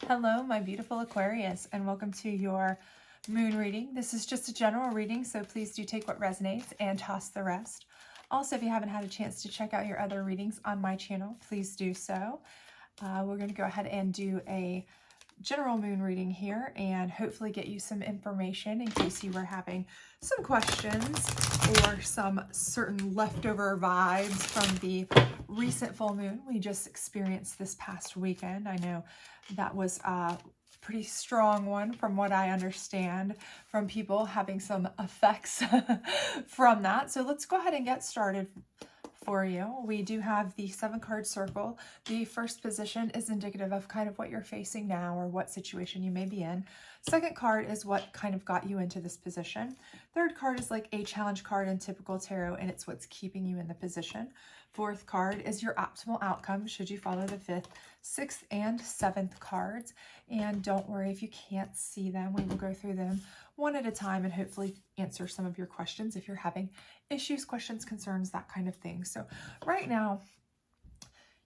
Hello, my beautiful Aquarius, and welcome to your moon reading. This is just a general reading, so please do take what resonates and toss the rest. Also, if you haven't had a chance to check out your other readings on my channel, please do so. We're going to go ahead and do a general moon reading here and hopefully get you some information in case you were having some questions or some certain leftover vibes from the recent full moon we just experienced this past weekend. I know that was a pretty strong one from what I understand from people having some effects from that. So let's go ahead and get started for you. We do have the 7-card circle. The first position is indicative of kind of what you're facing now or what situation you may be in. Second card is what kind of got you into this position. Third card is like a challenge card in typical tarot, and it's what's keeping you in the position. Fourth card is your optimal outcome should you follow the 5th, 6th, and 7th cards. And don't worry if you can't see them. We will go through them one at a time and hopefully answer some of your questions if you're having issues, questions, concerns, that kind of thing. So right now,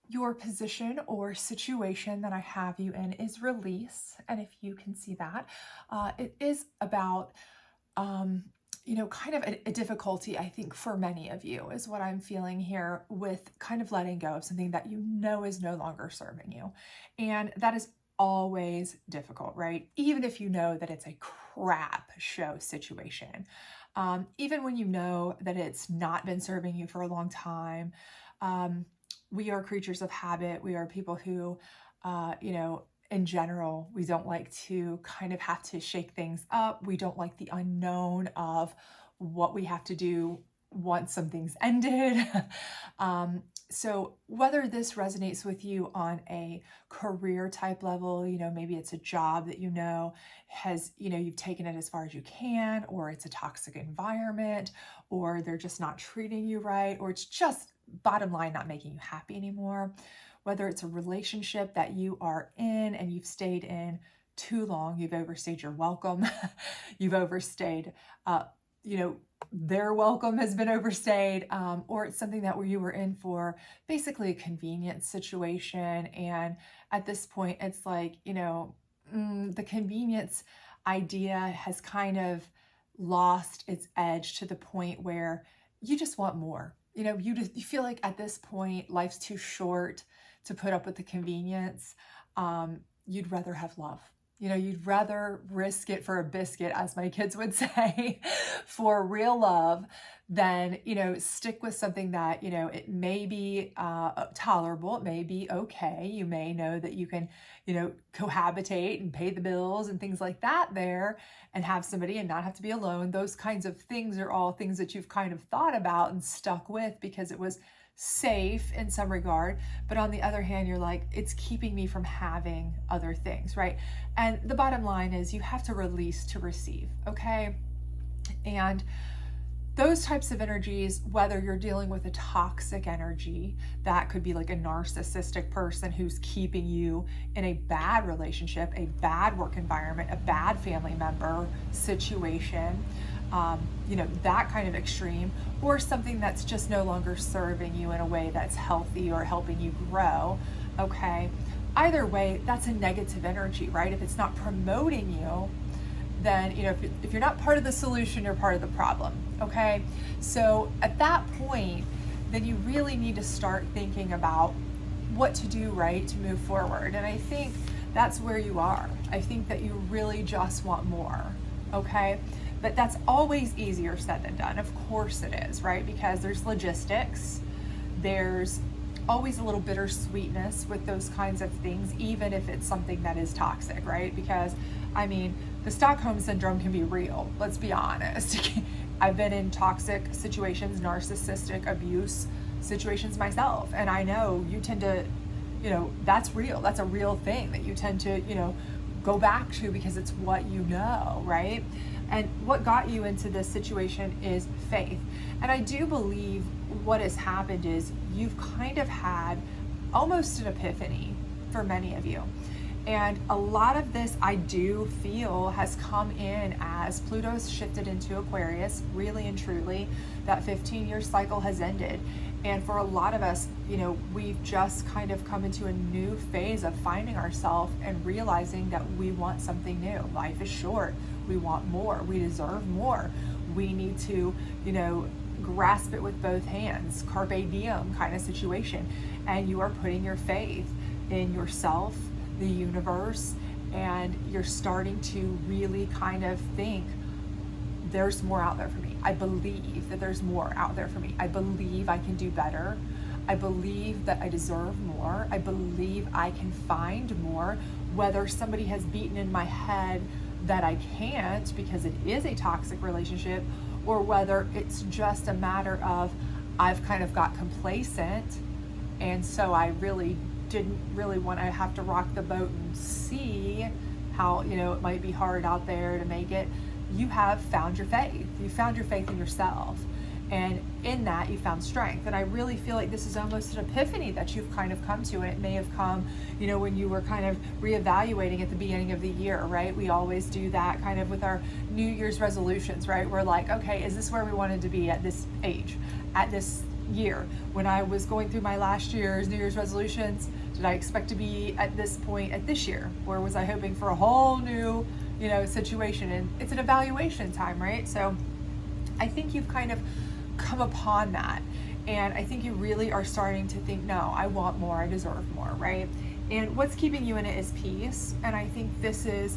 your position or situation that I have you in is release. And if you can see that, it is about, kind of a difficulty, I think, for many of you is what I'm feeling here with kind of letting go of something that you know is no longer serving you. And that is always difficult, right? Even if you know that it's a crap show situation, even when you know that it's not been serving you for a long time. We are creatures of habit. We are people who, in general, we don't like to kind of have to shake things up. We don't like the unknown of what we have to do once something's ended. So whether this resonates with you on a career type level, maybe it's a job that has, you've taken it as far as you can, or it's a toxic environment, or they're just not treating you right, or it's just bottom line not making you happy anymore. Whether it's a relationship that you are in and you've stayed in too long, you've overstayed your welcome, you've overstayed, their welcome has been overstayed, or it's something that where you were in for basically a convenience situation. And at this point, it's like, the convenience idea has kind of lost its edge to the point where you just want more. You feel like at this point, life's too short to put up with the convenience. You'd rather have love. You'd rather risk it for a biscuit, as my kids would say, for real love than, stick with something that, it may be tolerable. It may be okay. You may know that you can, cohabitate and pay the bills and things like that there and have somebody and not have to be alone. Those kinds of things are all things that you've kind of thought about and stuck with because it was safe in some regard, but on the other hand, you're like, it's keeping me from having other things, right? And the bottom line is you have to release to receive, okay? And those types of energies, whether you're dealing with a toxic energy, that could be like a narcissistic person who's keeping you in a bad relationship, a bad work environment, a bad family member situation, that kind of extreme, or something that's just no longer serving you in a way that's healthy or helping you grow, okay? Either way, that's a negative energy, right? If it's not promoting you, then, if you're not part of the solution, you're part of the problem, okay? So at that point, then you really need to start thinking about what to do, right, to move forward. And I think that's where you are. I think that you really just want more, okay? But that's always easier said than done. Of course it is, right? Because there's logistics. There's always a little bittersweetness with those kinds of things, even if it's something that is toxic, right? Because, the Stockholm Syndrome can be real. Let's be honest. I've been in toxic situations, narcissistic abuse situations myself. And I know you tend to, that's real. That's a real thing that you tend to, go back to because it's what you know, right? And what got you into this situation is faith. And I do believe what has happened is you've kind of had almost an epiphany for many of you. And a lot of this, I do feel, has come in as Pluto's shifted into Aquarius, really and truly. That 15-year cycle has ended. And for a lot of us, we've just kind of come into a new phase of finding ourselves and realizing that we want something new. Life is short. We want more. We deserve more. We need to, grasp it with both hands, carpe diem kind of situation. And you are putting your faith in yourself, the universe, and you're starting to really kind of think, there's more out there for me. I believe that there's more out there for me. I believe I can do better. I believe that I deserve more. I believe I can find more, whether somebody has beaten in my head that I can't because it is a toxic relationship, or whether it's just a matter of I've kind of got complacent, and so I really didn't really want to have to rock the boat and see how, it might be hard out there to make it. You have found your faith. You found your faith in yourself. And in that, you found strength. And I really feel like this is almost an epiphany that you've kind of come to. And it may have come, when you were kind of reevaluating at the beginning of the year, right? We always do that kind of with our New Year's resolutions, right? We're like, okay, is this where we wanted to be at this age, at this year? When I was going through my last year's New Year's resolutions, did I expect to be at this point at this year? Or was I hoping for a whole new, situation? And it's an evaluation time, right? So I think you've kind of come upon that. And I think you really are starting to think, no, I want more, I deserve more, right? And what's keeping you in it is peace. And I think this is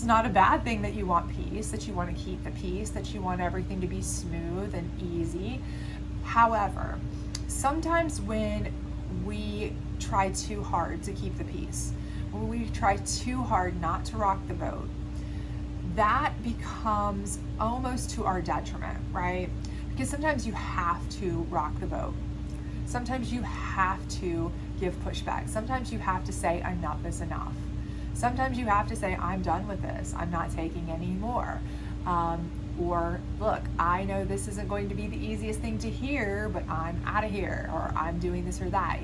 not a bad thing, that you want peace, that you want to keep the peace, that you want everything to be smooth and easy. However, sometimes when we try too hard to keep the peace, when we try too hard not to rock the boat, that becomes almost to our detriment, right? Because sometimes you have to rock the boat. Sometimes you have to give pushback. Sometimes you have to say enough is enough. Sometimes you have to say, I'm done with this. I'm not taking any more. Or look, I know this isn't going to be the easiest thing to hear, but I'm out of here, or I'm doing this or that.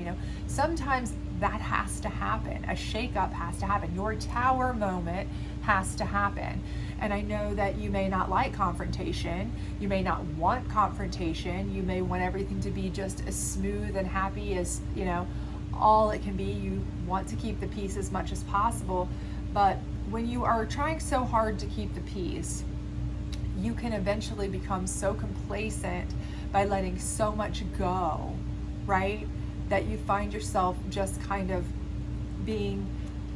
Sometimes that has to happen. A shakeup has to happen. Your tower moment has to happen. And I know that you may not like confrontation. You may not want confrontation. You may want everything to be just as smooth and happy as, all it can be. You want to keep the peace as much as possible. But when you are trying so hard to keep the peace, you can eventually become so complacent by letting so much go, right? That you find yourself just kind of being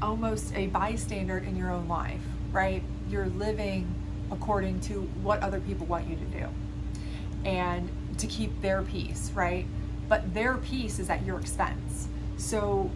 almost a bystander in your own life, right? You're living according to what other people want you to do and to keep their peace, right? But their peace is at your expense. So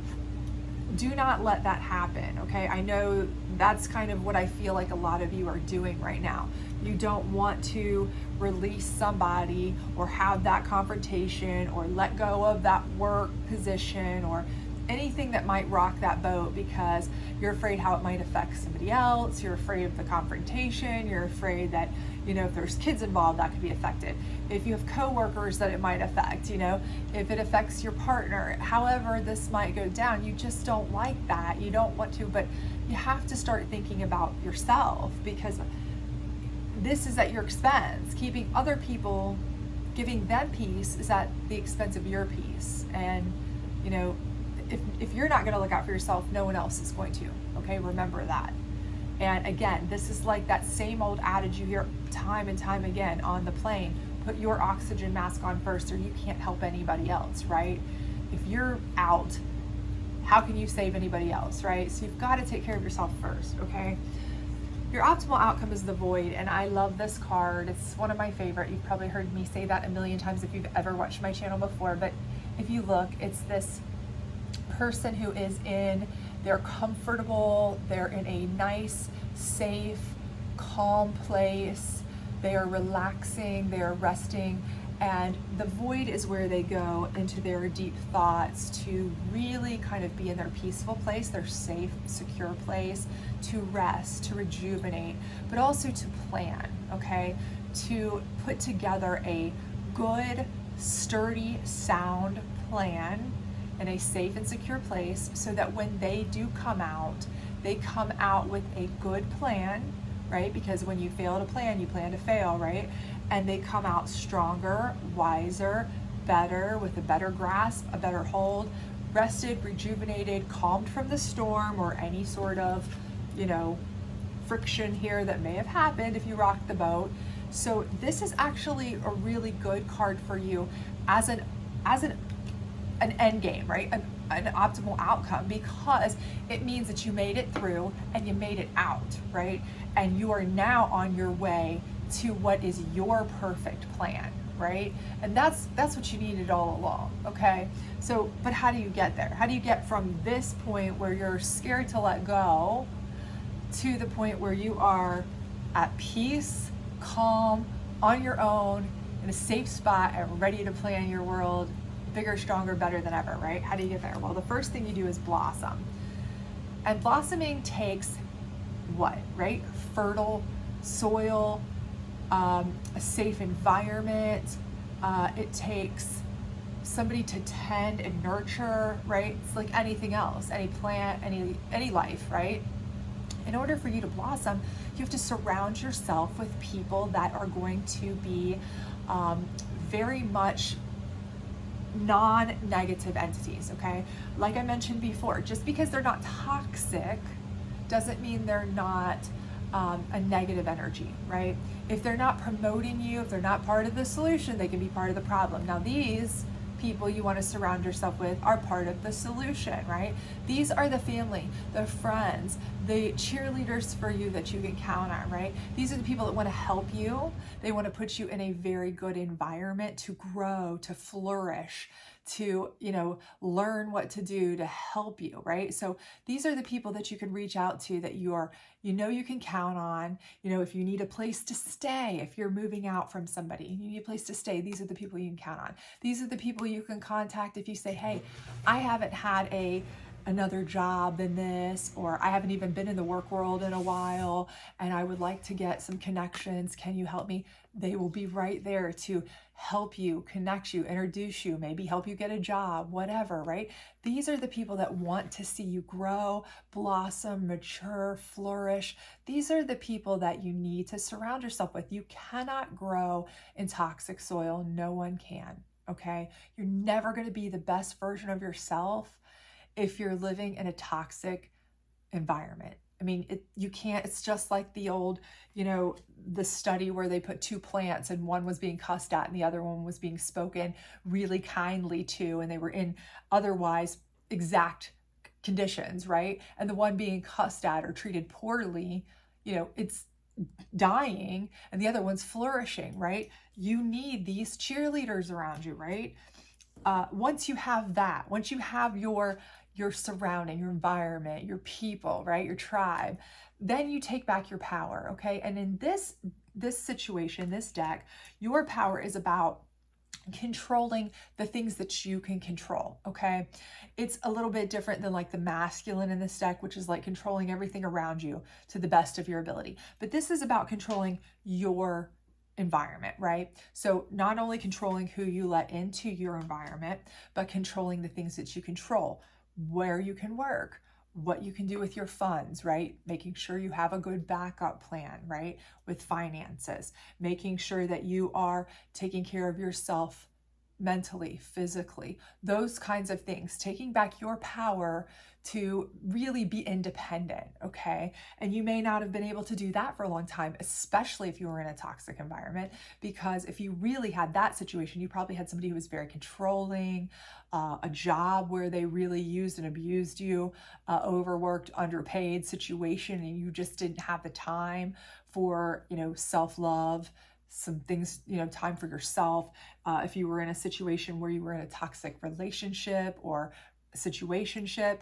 do not let that happen, okay? I know that's kind of what I feel like a lot of you are doing right now. You don't want to release somebody or have that confrontation or let go of that work position or anything that might rock that boat, because you're afraid how it might affect somebody else. You're afraid of the confrontation. You're afraid that, if there's kids involved, that could be affected. If you have coworkers, that it might affect, if it affects your partner, however this might go down, you just don't like that. You don't want to, but you have to start thinking about yourself, because this is at your expense. Keeping other people, giving them peace is at the expense of your peace. And, if you're not going to look out for yourself, no one else is going to, okay? Remember that. And again, this is like that same old adage you hear time and time again on the plane: put your oxygen mask on first, or you can't help anybody else, right? If you're out, how can you save anybody else, right? So you've got to take care of yourself first, okay? Your optimal outcome is the Void, and I love this card. It's one of my favorite. You've probably heard me say that a million times if you've ever watched my channel before, but if you look, it's this person who is they're comfortable, they're in a nice, safe, calm place, they are relaxing, they are resting, and the Void is where they go into their deep thoughts to really kind of be in their peaceful place, their safe, secure place, to rest, to rejuvenate, but also to plan, okay? To put together a good, sturdy, sound plan in a safe and secure place, so that when they do come out, they come out with a good plan, right? Because when you fail to plan, you plan to fail, right? and they come out stronger, wiser, better, with a better grasp, a better hold, rested, rejuvenated, calmed from the storm or any sort of, you know, friction here that may have happened if you rocked the boat. So this is actually a really good card for you as an end game, right? An optimal outcome, because it means that you made it through and you made it out, right? And you are now on your way to what is your perfect plan, right? And that's what you needed all along, okay? So, but how do you get there? How do you get from this point where you're scared to let go to the point where you are at peace, calm, on your own, in a safe spot, and ready to plan your world bigger, stronger, better than ever, right? How do you get there? Well, the first thing you do is blossom. And blossoming takes what, right? Fertile soil, a safe environment. It takes somebody to tend and nurture, right? It's like anything else, any plant, any life, right? In order for you to blossom, you have to surround yourself with people that are going to be very much non-negative entities, okay? Like I mentioned before, just because they're not toxic doesn't mean they're not a negative energy, right? If they're not promoting you, if they're not part of the solution, they can be part of the problem. Now, these people you want to surround yourself with are part of the solution, right? These are the family, the friends, the cheerleaders for you that you can count on, right? These are the people that want to help you. They want to put you in a very good environment to grow, to flourish, to, you know, learn what to do to help you, right? So these are the people that you can reach out to, that you know you can count on. You know, if you need a place to stay, if you're moving out from somebody and you need a place to stay, these are the people you can count on. These are the people you can contact if you say, hey, I haven't had another job than this, or I haven't even been in the work world in a while and I would like to get some connections. Can you help me? They will be right there to help you, connect you, introduce you, maybe help you get a job, whatever, right? These are the people that want to see you grow, blossom, mature, flourish. These are the people that you need to surround yourself with. You cannot grow in toxic soil. No one can, okay? You're never going to be the best version of yourself if you're living in a toxic environment. I mean, you can't. It's just like the old, you know, the study where they put two plants and one was being cussed at and the other one was being spoken really kindly to, and they were in otherwise exact conditions, right? And the one being cussed at or treated poorly, you know, it's dying, and the other one's flourishing, right? You need these cheerleaders around you, right? Once you have that, once you have your surrounding, your environment, your people, right? Your tribe, then you take back your power, okay? And in this situation, this deck, your power is about controlling the things that you can control, okay? It's a little bit different than like the masculine in this deck, which is like controlling everything around you to the best of your ability. But this is about controlling your environment, right? So not only controlling who you let into your environment, but controlling the things that you control, where you can work, what you can do with your funds, right? Making sure you have a good backup plan, right? With finances, making sure that you are taking care of yourself mentally, physically, those kinds of things, taking back your power to really be independent, okay? And you may not have been able to do that for a long time, especially if you were in a toxic environment, because if you really had that situation, you probably had somebody who was very controlling, a job where they really used and abused you, overworked, underpaid situation, and you just didn't have the time for, you know, self-love, some things, you know, time for yourself. If you were in a situation where you were in a toxic relationship or situationship,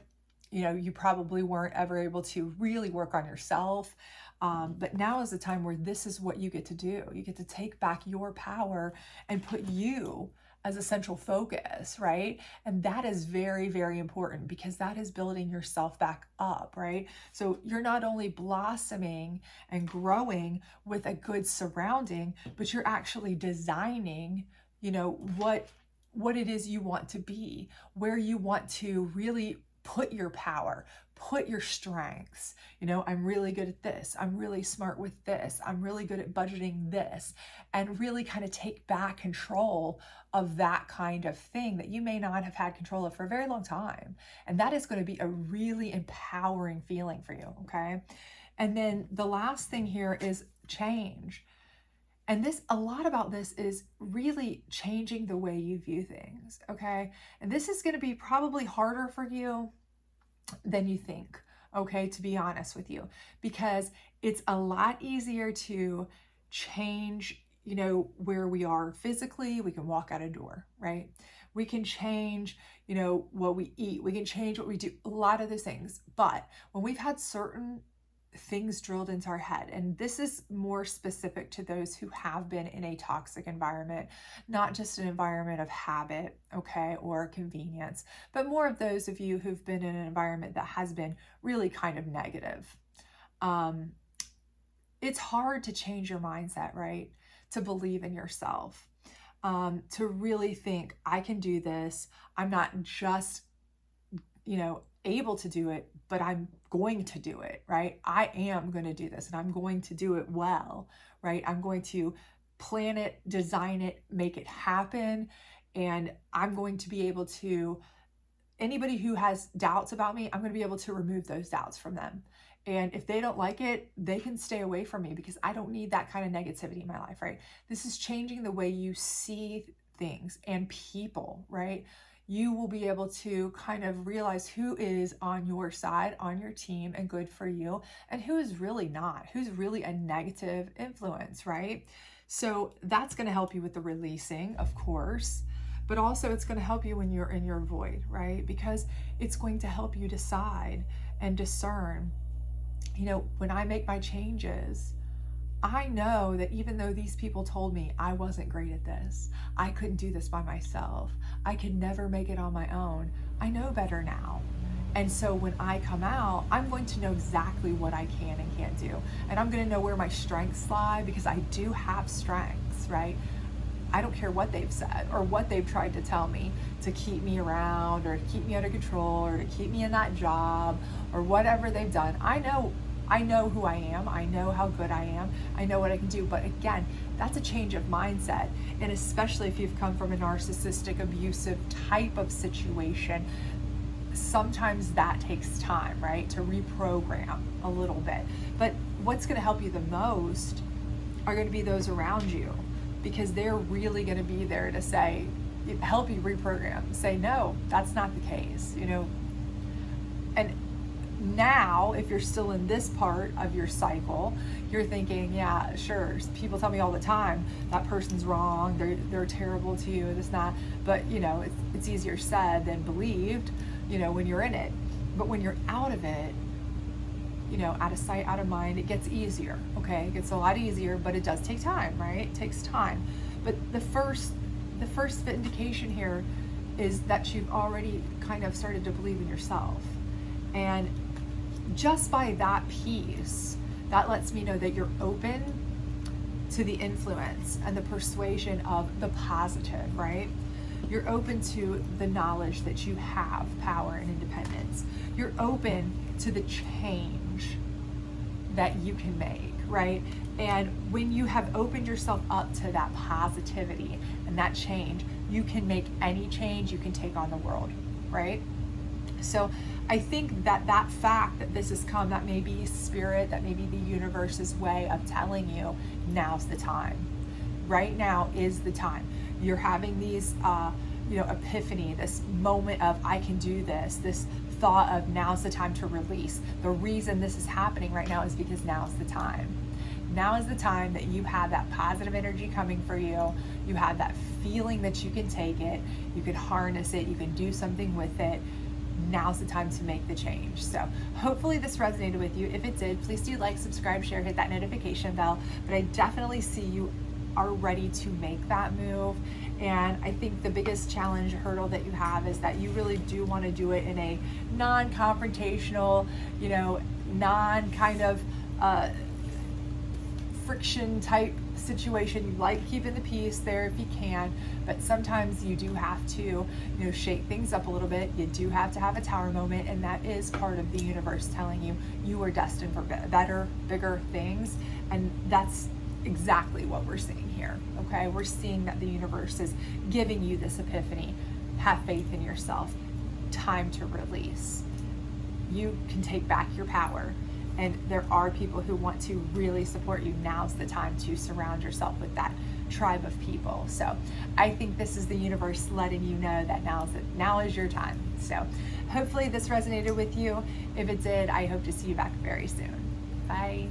you know, you probably weren't ever able to really work on yourself. But now is the time where this is what you get to do. You get to take back your power and put you as a central focus, right? And that is very, very important, because that is building yourself back up, right? So you're not only blossoming and growing with a good surrounding, but you're actually designing, you know, what it is you want to be, where you want to really put your power, put your strengths. You know, I'm really good at this. I'm really smart with this. I'm really good at budgeting this, and really kind of take back control of that kind of thing that you may not have had control of for a very long time. And that is going to be a really empowering feeling for you. Okay. And then the last thing here is change. And this, a lot about this is really changing the way you view things, okay? And this is going to be probably harder for you than you think, okay, to be honest with you, because it's a lot easier to change, you know, where we are physically. We can walk out a door, right? We can change, you know, what we eat. We can change what we do, a lot of those things. But when we've had certain things drilled into our head, and this is more specific to those who have been in a toxic environment, not just an environment of habit, okay, or convenience, but more of those of you who've been in an environment that has been really kind of negative. It's hard to change your mindset, right? To believe in yourself, to really think, I can do this. I'm not just, you know, able to do it, but I'm going to do it, right? I am going to do this, and I'm going to do it well, right? I'm going to plan it, design it, make it happen. And I'm going to be able to, anybody who has doubts about me, I'm going to be able to remove those doubts from them. And if they don't like it, they can stay away from me, because I don't need that kind of negativity in my life, right? This is changing the way you see things and people, right? You will be able to kind of realize who is on your side, on your team, and good for you, and who is really not, who's really a negative influence, right? So that's going to help you with the releasing, of course, but also it's going to help you when you're in your void, right? Because it's going to help you decide and discern, you know, when I make my changes, I know that even though these people told me I wasn't great at this, I couldn't do this by myself, I could never make it on my own, I know better now. And so when I come out, I'm going to know exactly what I can and can't do. And I'm going to know where my strengths lie, because I do have strengths, right? I don't care what they've said or what they've tried to tell me to keep me around, or to keep me under control, or to keep me in that job, or whatever they've done. I know who I am. I know how good I am. I know what I can do. But again, that's a change of mindset. And especially if you've come from a narcissistic, abusive type of situation, sometimes that takes time, right? To reprogram a little bit. But what's going to help you the most are going to be those around you, because they're really going to be there to say, help you reprogram, say, no, that's not the case, you know. And now, if you're still in this part of your cycle, you're thinking, yeah, sure, people tell me all the time that person's wrong, they're terrible to you, this, not. But you know, it's easier said than believed, you know, when you're in it. But when you're out of it, you know, out of sight, out of mind, it gets easier, okay? It gets a lot easier, but it does take time, right? It takes time. But the first indication here is that you've already kind of started to believe in yourself. And just by that piece, that lets me know that you're open to the influence and the persuasion of the positive, right? You're open to the knowledge that you have power and independence. You're open to the change that you can make, right? And when you have opened yourself up to that positivity and that change, you can make any change, you can take on the world, right? So I think that fact that this has come, that may be spirit, that may be the universe's way of telling you, now's the time. Right now is the time. You're having these, epiphany, this moment of, I can do this, this thought of, now's the time to release. The reason this is happening right now is because now's the time. Now is the time that you have that positive energy coming for you. You have that feeling that you can take it, you can harness it, you can do something with it. Now's the time to make the change. So hopefully this resonated with you. If it did, please do like, subscribe, share, hit that notification bell. But I definitely see you are ready to make that move. And I think the biggest challenge, hurdle that you have is that you really do want to do it in a non-confrontational, non kind of friction type situation. You like keeping the peace there if you can, but sometimes you do have to, you know, shake things up a little bit. You do have to have a tower moment, and that is part of the universe telling you you are destined for better, bigger things. And that's exactly what we're seeing here. Okay, we're seeing that the universe is giving you this epiphany. Have faith in yourself. Time to release. You can take back your power, and there are people who want to really support you. Now's the time to surround yourself with that tribe of people. So I think this is the universe letting you know that now is your time. So hopefully this resonated with you. If it did, I hope to see you back very soon. Bye.